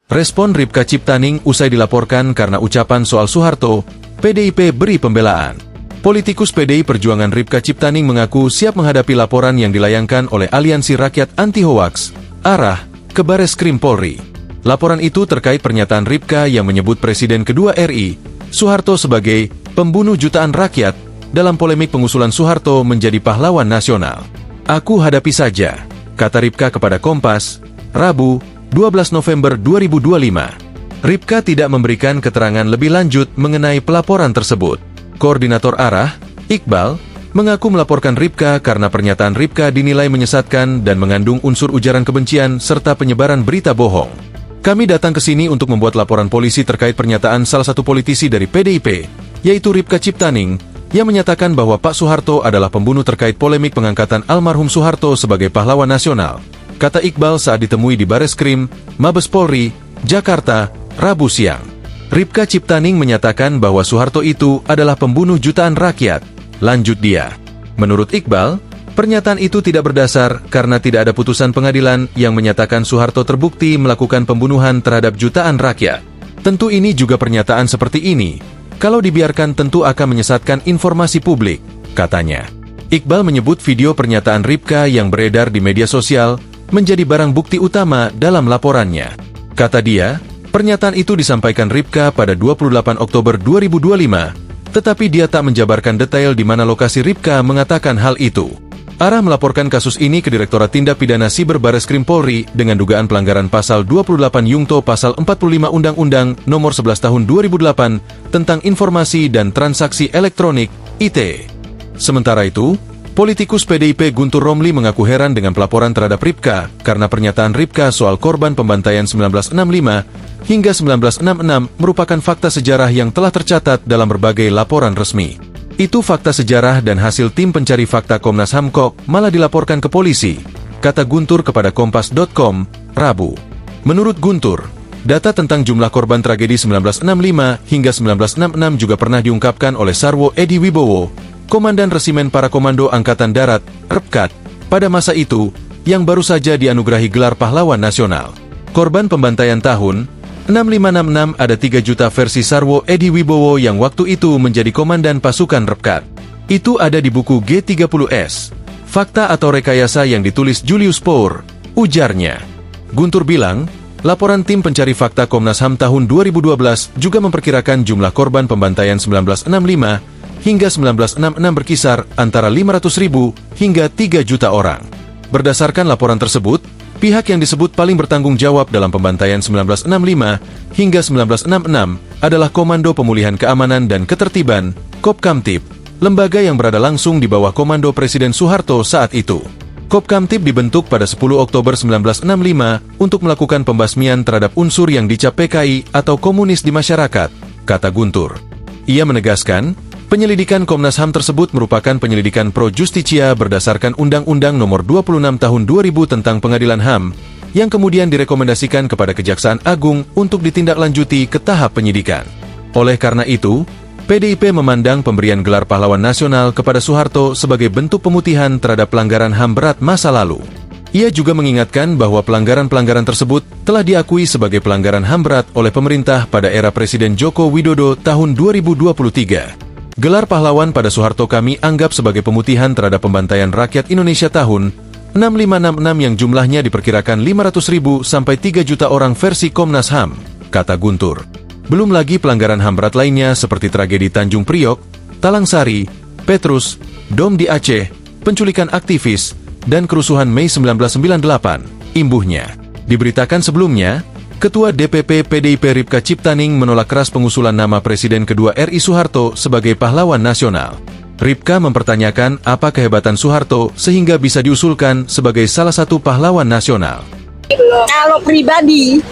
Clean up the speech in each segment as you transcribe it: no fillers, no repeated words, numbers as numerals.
Respon Ripka Ciptaning usai dilaporkan karena ucapan soal Soeharto, PDIP beri pembelaan. Politikus PDI Perjuangan Ripka Ciptaning mengaku siap menghadapi laporan yang dilayangkan oleh Aliansi Rakyat Anti Hoaks, ARAH, ke Bareskrim Polri. Laporan itu terkait pernyataan Ripka yang menyebut Presiden kedua RI, Soeharto sebagai pembunuh jutaan rakyat dalam polemik pengusulan Soeharto menjadi pahlawan nasional. Aku hadapi saja, kata Ripka kepada Kompas, Rabu, 12 November 2025. Ripka tidak memberikan keterangan lebih lanjut mengenai pelaporan tersebut. Koordinator ARAH, Iqbal, mengaku melaporkan Ripka karena pernyataan Ripka dinilai menyesatkan dan mengandung unsur ujaran kebencian serta penyebaran berita bohong. Kami datang ke sini untuk membuat laporan polisi terkait pernyataan salah satu politisi dari PDIP, yaitu Ripka Ciptaning, yang menyatakan bahwa Pak Soeharto adalah pembunuh terkait polemik pengangkatan almarhum Soeharto sebagai pahlawan nasional, kata Iqbal saat ditemui di Bareskrim, Mabes Polri, Jakarta, Rabu siang. Ripka Ciptaning menyatakan bahwa Soeharto itu adalah pembunuh jutaan rakyat. Lanjut dia. Menurut Iqbal, pernyataan itu tidak berdasar karena tidak ada putusan pengadilan yang menyatakan Soeharto terbukti melakukan pembunuhan terhadap jutaan rakyat. Tentu ini juga pernyataan seperti ini, kalau dibiarkan tentu akan menyesatkan informasi publik, katanya. Iqbal menyebut video pernyataan Ripka yang beredar di media sosial menjadi barang bukti utama dalam laporannya. Kata dia, pernyataan itu disampaikan Ripka pada 28 Oktober 2025, tetapi dia tak menjabarkan detail di mana lokasi Ripka mengatakan hal itu. ARAH melaporkan kasus ini ke Direktorat Tindak Pidana Siber Bareskrim Polri dengan dugaan pelanggaran Pasal 28 Yungto Pasal 45 Undang-Undang Nomor 11 Tahun 2008 tentang Informasi dan Transaksi Elektronik, ITE. Sementara itu, politikus PDIP Guntur Romli mengaku heran dengan pelaporan terhadap Ripka karena pernyataan Ripka soal korban pembantaian 1965 hingga 1966 merupakan fakta sejarah yang telah tercatat dalam berbagai laporan resmi. Itu fakta sejarah dan hasil tim pencari fakta Komnas HAM kok malah dilaporkan ke polisi, kata Guntur kepada Kompas.com, Rabu. Menurut Guntur, data tentang jumlah korban tragedi 1965 hingga 1966 juga pernah diungkapkan oleh Sarwo Edi Wibowo, Komandan Resimen Para Komando Angkatan Darat, RPKAT, pada masa itu, yang baru saja dianugerahi gelar pahlawan nasional. Korban pembantaian tahun 6566 ada 3 juta versi Sarwo Edi Wibowo yang waktu itu menjadi komandan pasukan RPKAT. Itu ada di buku G30S, fakta atau rekayasa yang ditulis Julius Power, ujarnya. Guntur bilang, laporan tim pencari fakta Komnas HAM tahun 2012 juga memperkirakan jumlah korban pembantaian 1965 hingga 1966 berkisar antara 500.000 hingga 3 juta orang. Berdasarkan laporan tersebut, pihak yang disebut paling bertanggung jawab dalam pembantaian 1965 hingga 1966 adalah Komando Pemulihan Keamanan dan Ketertiban, Kopkamtib, lembaga yang berada langsung di bawah komando Presiden Soeharto saat itu. Kopkamtib dibentuk pada 10 Oktober 1965 untuk melakukan pembasmian terhadap unsur yang dicap PKI atau komunis di masyarakat, kata Guntur. Ia menegaskan, penyelidikan Komnas HAM tersebut merupakan penyelidikan pro justia berdasarkan Undang-Undang Nomor 26 Tahun 2000 tentang Pengadilan HAM, yang kemudian direkomendasikan kepada Kejaksaan Agung untuk ditindaklanjuti ke tahap penyidikan. Oleh karena itu, PDIP memandang pemberian gelar pahlawan nasional kepada Soeharto sebagai bentuk pemutihan terhadap pelanggaran HAM berat masa lalu. Ia juga mengingatkan bahwa pelanggaran-pelanggaran tersebut telah diakui sebagai pelanggaran HAM berat oleh pemerintah pada era Presiden Joko Widodo tahun 2023. Gelar pahlawan pada Soeharto kami anggap sebagai pemutihan terhadap pembantaian rakyat Indonesia tahun 6566 yang jumlahnya diperkirakan 500.000 sampai 3 juta orang versi Komnas HAM, kata Guntur. Belum lagi pelanggaran HAM berat lainnya seperti tragedi Tanjung Priok, Talang Sari, Petrus, Dom di Aceh, penculikan aktivis, dan kerusuhan Mei 1998, imbuhnya. Diberitakan sebelumnya, Ketua DPP PDIP Ripka Ciptaning menolak keras pengusulan nama Presiden kedua RI Soeharto sebagai pahlawan nasional. Ripka mempertanyakan apa kehebatan Soeharto sehingga bisa diusulkan sebagai salah satu pahlawan nasional. Kalau pribadi,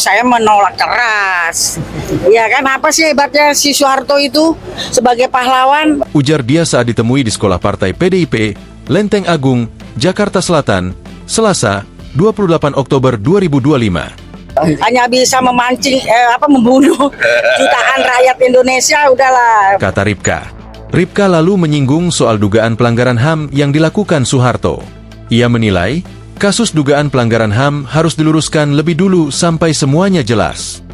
saya menolak keras. Ya kan, apa sih hebatnya si Soeharto itu sebagai pahlawan? Ujar dia saat ditemui di sekolah partai PDIP, Lenteng Agung, Jakarta Selatan, Selasa, 28 Oktober 2025. Hanya bisa memancing, membunuh jutaan rakyat Indonesia, udahlah. Kata Ripka. Ripka lalu menyinggung soal dugaan pelanggaran HAM yang dilakukan Soeharto. Ia menilai, Kasus dugaan pelanggaran HAM harus diluruskan lebih dulu sampai semuanya jelas.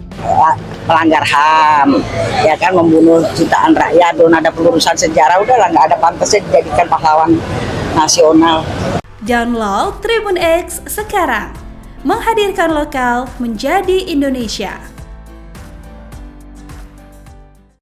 Pelanggar HAM, ya kan, membunuh jutaan rakyat, dan ada pelurusan sejarah, udahlah nggak ada pantasnya dijadikan pahlawan nasional. Download Tribun X sekarang, menghadirkan lokal menjadi Indonesia.